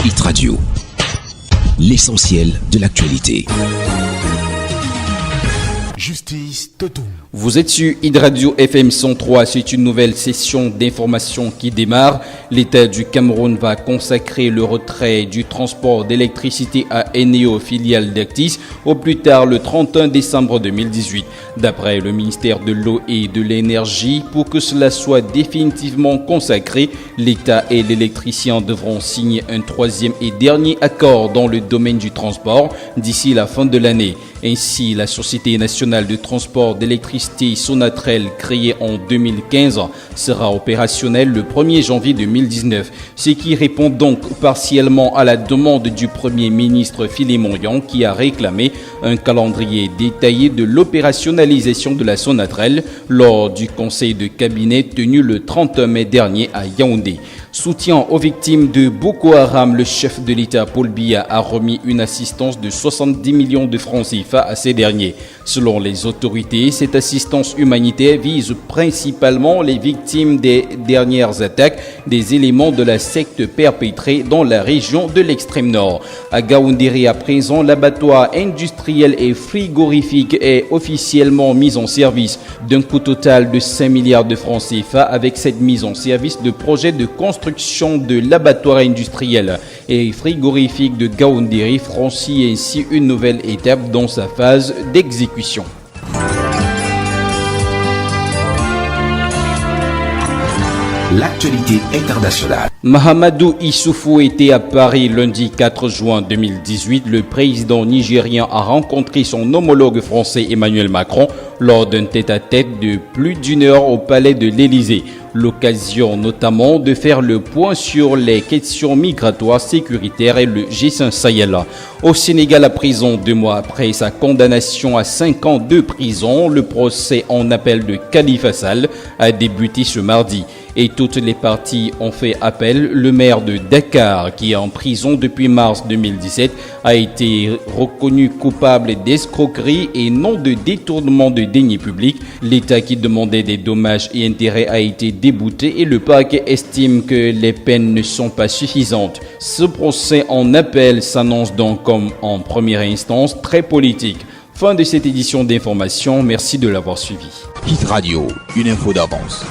Hit Radio, l'essentiel de l'actualité. Justice Toton. Vous êtes sur Hit Radio FM 103, c'est une nouvelle session d'information qui démarre. L'État du Cameroun va consacrer le retrait du transport d'électricité à Eneo, filiale d'Actis, au plus tard le 31 décembre 2018. D'après le ministère de l'Eau et de l'Énergie, pour que cela soit définitivement consacré, l'État et l'électricien devront signer un troisième et dernier accord dans le domaine du transport d'ici la fin de l'année. Ainsi, la Société nationale de transport d'électricité Sonatrel, créée en 2015, sera opérationnelle le 1er janvier 2019, ce qui répond donc partiellement à la demande du Premier ministre Philémon Yang qui a réclamé un calendrier détaillé de l'opérationnalisation de la Sonatrel lors du conseil de cabinet tenu le 30 mai dernier à Yaoundé. Soutien aux victimes de Boko Haram, le chef de l'État Paul Biya a remis une assistance de 70 millions de francs CFA à ces derniers. Selon les autorités, cette assistance humanitaire vise principalement les victimes des dernières attaques des éléments de la secte perpétrée dans la région de l'extrême nord. À Gaoundéré, à présent, l'abattoir industriel et frigorifique est officiellement mis en service d'un coût total de 5 milliards de francs CFA. Avec cette mise en service, le projet de construction de l'abattoir industriel et frigorifique de Gaoundéré franchit ainsi une nouvelle étape dans sa phase d'exécution. L'actualité internationale. Mahamadou Issoufou était à Paris lundi 4 juin 2018. Le président nigérien a rencontré son homologue français Emmanuel Macron lors d'un tête-à-tête de plus d'une heure au palais de l'Élysée. L'occasion notamment de faire le point sur les questions migratoires, sécuritaires et le G5 Sahel. Au Sénégal, à prison 2 mois après sa condamnation à 5 ans de prison, le procès en appel de Khalifa Sall a débuté ce mardi. Et toutes les parties ont fait appel. Le maire de Dakar, qui est en prison depuis mars 2017, a été reconnu coupable d'escroquerie et non de détournement de deniers publics. L'État qui demandait des dommages et intérêts a été débouté et le parquet estime que les peines ne sont pas suffisantes. Ce procès en appel s'annonce donc comme en première instance très politique. Fin de cette édition d'information, merci de l'avoir suivi. Hit Radio, une info d'avance.